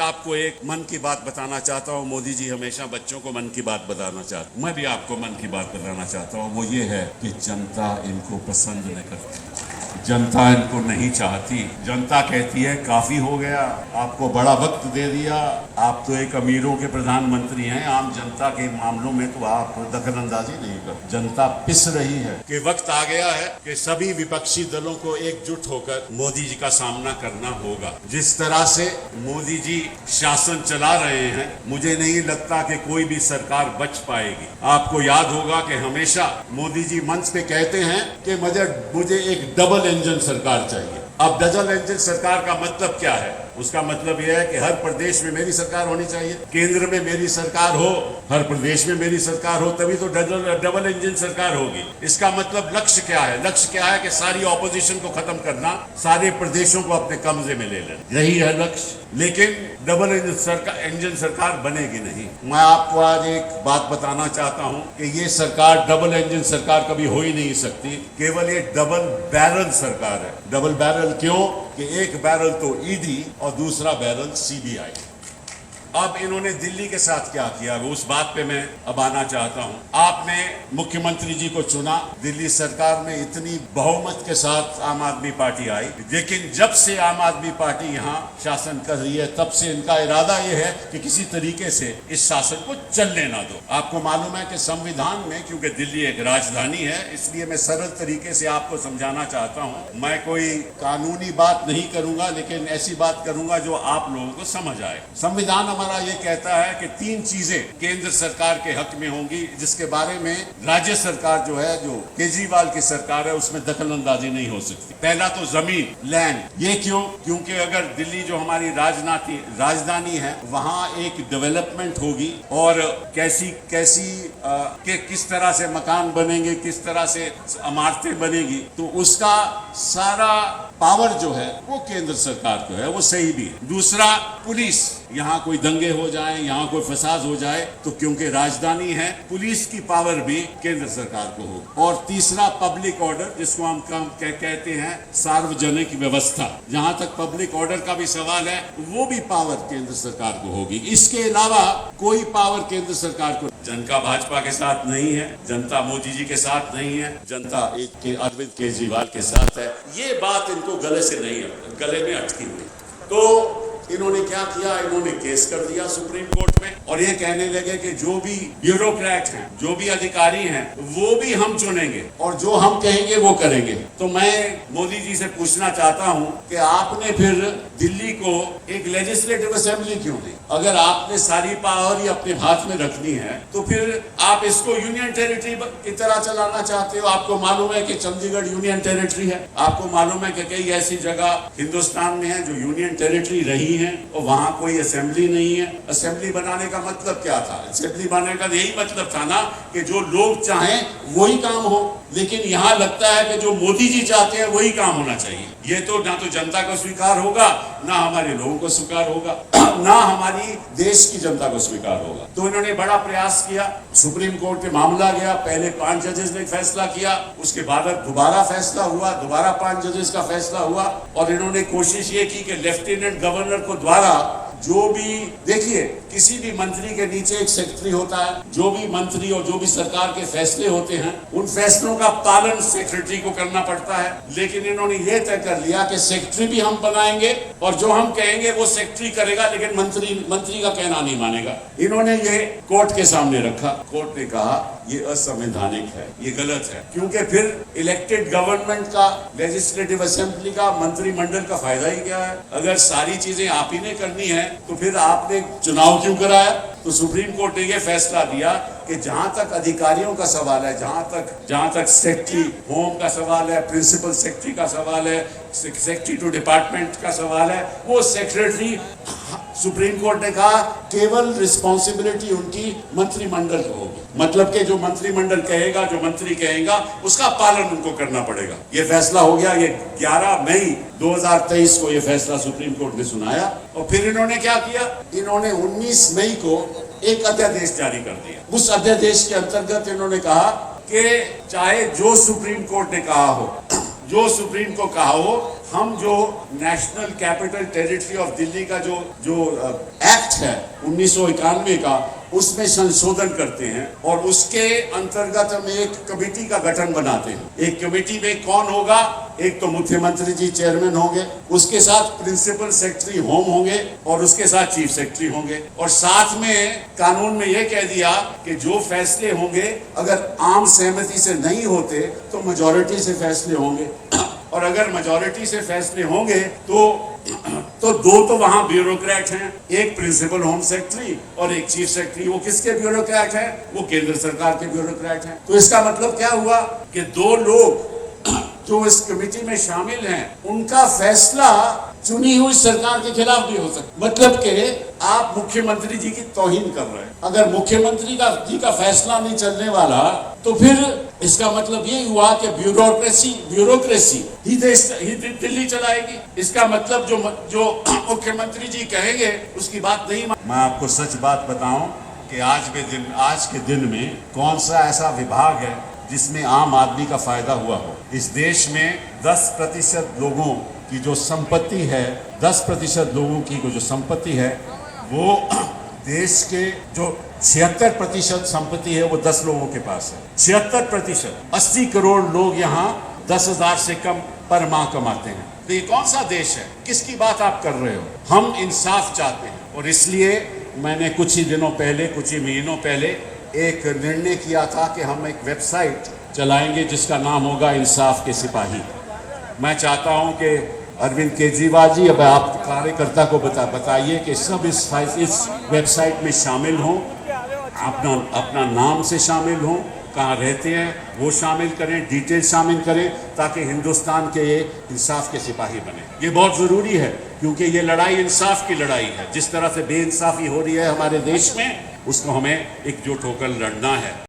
आपको एक मन की बात बताना चाहता हूँ। मोदी जी हमेशा बच्चों को मन की बात बताना चाहते हैं, मैं भी आपको मन की बात बताना चाहता हूँ। वो ये है कि जनता इनको पसंद नहीं करती, जनता इनको नहीं चाहती। जनता कहती है काफी हो गया, आपको बड़ा वक्त दे दिया, आप तो एक अमीरों के प्रधानमंत्री हैं, आम जनता के मामलों में तो आप दखलंदाजी नहीं कर। जनता पिस रही है कि वक्त आ गया है कि सभी विपक्षी दलों को एकजुट होकर मोदी जी का सामना करना होगा। जिस तरह से मोदी जी शासन चला रहे हैं, मुझे नहीं लगता कि कोई भी सरकार बच पाएगी। आपको याद होगा कि हमेशा मोदी जी मंच पे कहते हैं कि मुझे एक डबल इंजन सरकार चाहिए। अब डबल इंजन सरकार का मतलब क्या है? उसका मतलब यह है कि हर प्रदेश में मेरी सरकार होनी चाहिए, केंद्र में मेरी सरकार हो, हर प्रदेश में मेरी सरकार हो, तभी तो डबल इंजन सरकार होगी। इसका मतलब लक्ष्य क्या है? लक्ष्य क्या है कि सारी ऑपोजिशन को खत्म करना, सारे प्रदेशों को अपने कब्जे में ले लेना, यही है लक्ष्य। लेकिन डबल इंजन सरकार बनेगी नहीं। मैं आपको आज एक बात बताना चाहता हूं कि ये सरकार डबल इंजन सरकार कभी हो ही नहीं सकती, केवल ये डबल बैरल सरकार है। डबल बैरल क्यों? कि एक बैरल तो ईडी और दूसरा बैरल सीबीआई। अब इन्होंने दिल्ली के साथ क्या किया, उस बात पे मैं अब आना चाहता हूं। आपने मुख्यमंत्री जी को चुना, दिल्ली सरकार में इतनी बहुमत के साथ आम आदमी पार्टी आई, लेकिन जब से आम आदमी पार्टी यहां शासन कर रही है, तब से इनका इरादा यह है कि किसी तरीके से इस शासन को चलने ना दो। आपको मालूम है कि संविधान में, क्योंकि दिल्ली एक राजधानी है, इसलिए मैं सरल तरीके से आपको समझाना चाहता हूं। मैं कोई कानूनी बात नहीं करूंगा, लेकिन ऐसी बात करूंगा जो आप लोगों को समझ आए। संविधान हमारा ये कहता है कि 3 चीजें केंद्र सरकार के हक में होंगी, जिसके बारे में राज्य सरकार जो है, जो केजरीवाल की सरकार है, उसमें दखलंदाजी नहीं हो सकती। पहला तो जमीन, लैंड। ये क्यों? क्योंकि अगर दिल्ली जो हमारी राजधानी है, वहां एक डेवलपमेंट होगी और किस तरह से मकान बनेंगे, किस तरह से इमारतें बनेगी, तो उसका सारा पावर जो है वो केंद्र सरकार को है, वो सही भी है। दूसरा, पुलिस। यहाँ कोई दंगे हो जाए, यहाँ कोई फसाद हो जाए, तो क्योंकि राजधानी है, पुलिस की पावर भी केंद्र सरकार को हो। और तीसरा, पब्लिक ऑर्डर, जिसको हम कहते हैं सार्वजनिक व्यवस्था। जहां तक पब्लिक ऑर्डर का भी सवाल है, वो भी पावर केंद्र सरकार को होगी। इसके अलावा कोई पावर केंद्र सरकार को। जनता भाजपा के साथ नहीं है, जनता मोदी जी के साथ नहीं है, जनता अरविंद केजरीवाल के साथ है। ये बात इनको गले से नहीं है, गले में अटकी हुई। तो इन्होंने क्या किया? इन्होंने केस कर दिया सुप्रीम कोर्ट में, और ये कहने लगे कि जो भी ब्यूरोक्रेट हैं, जो भी अधिकारी हैं, वो भी हम चुनेंगे और जो हम कहेंगे वो करेंगे। तो मैं मोदी जी से पूछना चाहता हूं कि आपने फिर दिल्ली को एक लेजिस्लेटिव असेंबली क्यों दी? अगर आपने सारी पावर ही अपने हाथ में रखनी है, तो फिर आप इसको यूनियन टेरिटरी की तरह चलाना चाहते हो। आपको मालूम है कि चंडीगढ़ यूनियन टेरिटरी है, आपको मालूम है कि कई ऐसी जगह हिंदुस्तान में है जो यूनियन टेरिटरी रही है और वहां कोई असेंबली नहीं है। असेंबली बनाने का मतलब क्या था? असेंबली बनाने का यही मतलब था ना कि जो लोग चाहें वही काम हो। लेकिन यहां लगता है कि जो मोदी जी चाहते हैं वही काम होना चाहिए। ये तो ना तो जनता को स्वीकार होगा, ना हमारे लोगों को स्वीकार होगा, ना हमारी देश की जनता को स्वीकार होगा। तो इन्होंने बड़ा प्रयास किया, सुप्रीम कोर्ट में मामला गया, पहले 5 जजेस ने फैसला किया, उसके बाद दोबारा फैसला हुआ, दोबारा 5 जजेस का फैसला हुआ, और इन्होंने कोशिश ये की कि लेफ्टिनेंट गवर्नर को द्वारा जो भी, देखिए, किसी भी मंत्री के नीचे एक सेक्रेटरी होता है, जो भी मंत्री और जो भी सरकार के फैसले होते हैं, उन फैसलों का पालन सेक्रेटरी को करना पड़ता है। लेकिन इन्होंने ये तय कर लिया कि सेक्रेटरी भी हम बनाएंगे और जो हम कहेंगे वो सेक्रेटरी करेगा, लेकिन मंत्री का कहना नहीं मानेगा। इन्होंने ये कोर्ट के सामने रखा। कोर्ट ने कहा ये असंवैधानिक है, ये गलत है, क्योंकि फिर इलेक्टेड गवर्नमेंट का, लेजिस्लेटिव असेंबली का, मंत्रिमंडल का फायदा ही क्या है? अगर सारी चीजें आप ही ने करनी है तो फिर आपने चुनाव क्यों कराया? तो सुप्रीम कोर्ट ने यह फैसला दिया कि जहां तक अधिकारियों का सवाल है, जहां तक सेक्रेटरी होम का सवाल है, प्रिंसिपल सेक्रेटरी का सवाल है, सेक्रेटरी टू डिपार्टमेंट का सवाल है, वो सेक्रेटरी, सुप्रीम कोर्ट ने कहा केवल रिस्पॉन्सिबिलिटी उनकी मंत्रिमंडल को होगी। मतलब कि जो मंत्रिमंडल कहेगा, जो मंत्री कहेगा, उसका पालन उनको करना पड़ेगा। ये फैसला हो गया। ये 11 मई 2023 को ये फैसला सुप्रीम कोर्ट ने सुनाया। और फिर इन्होंने क्या किया? इन्होंने 19 मई को एक अध्यादेश जारी कर दिया। उस अध्यादेश के अंतर्गत इन्होंने कहा कि चाहे जो सुप्रीम कोर्ट ने कहा हो, जो सुप्रीम को कहा हो, हम जो national capital territory of Delhi का जो एक्ट है 1991 का, उसमें संशोधन करते हैं और उसके अंतर्गत हम एक कमेटी का गठन बनाते हैं। एक कमेटी में कौन होगा? एक तो मुख्यमंत्री जी चेयरमैन होंगे, उसके साथ प्रिंसिपल सेक्रेटरी होम होंगे और उसके साथ चीफ सेक्रेटरी होंगे। और साथ में कानून में यह कह दिया कि जो फैसले होंगे अगर आम सहमति से नहीं होते तो मेजॉरिटी से फैसले होंगे, और अगर मेजॉरिटी से फैसले होंगे तो दो तो वहां ब्यूरोक्रेट हैं, एक प्रिंसिपल होम सेक्रेटरी और एक चीफ सेक्रेटरी। वो किसके ब्यूरोक्रेट हैं? वो केंद्र सरकार के ब्यूरोक्रेट हैं। तो इसका मतलब क्या हुआ कि दो लोग जो इस कमेटी में शामिल हैं उनका फैसला चुनी हुई सरकार के खिलाफ भी हो सकता। मतलब कि आप मुख्यमंत्री जी की तौहीन कर रहे हैं। अगर मुख्यमंत्री जी का फैसला नहीं चलने वाला तो फिर इसका मतलब ये हुआ कि ब्यूरोक्रेसी ही दिल्ली चलाएगी। इसका मतलब जो मुख्यमंत्री जी कहेंगे उसकी बात नहीं। मैं आपको सच बात बताऊं कि आज के दिन में कौन सा ऐसा विभाग है जिसमें आम आदमी का फायदा हुआ हो। इस देश में 10% लोगों की जो संपत्ति है, 10% लोगों की जो संपत्ति है वो देश के जो 76% संपत्ति है वो 10 लोगों के पास है। 76%, 80 करोड़ लोग यहाँ 10,000 से कम पर माह कमाते हैं। तो ये कौन सा देश है? किसकी बात आप कर रहे हो? हम इंसाफ चाहते हैं और इसलिए मैंने कुछ ही महीनों पहले एक निर्णय किया था कि हम एक वेबसाइट चलाएंगे जिसका नाम होगा इंसाफ के सिपाही। मैं चाहता हूं कि अरविंद केजरीवाल जी अब आप कार्यकर्ता को बताइए कि सब इस वेबसाइट में शामिल हों, अपना नाम से शामिल हों, कहाँ रहते हैं वो शामिल करें, डिटेल शामिल करें, ताकि हिंदुस्तान के ये इंसाफ के सिपाही बने। ये बहुत ज़रूरी है क्योंकि ये लड़ाई इंसाफ की लड़ाई है। जिस तरह से बेइंसाफी हो रही है हमारे देश में उसको हमें एकजुट होकर लड़ना है।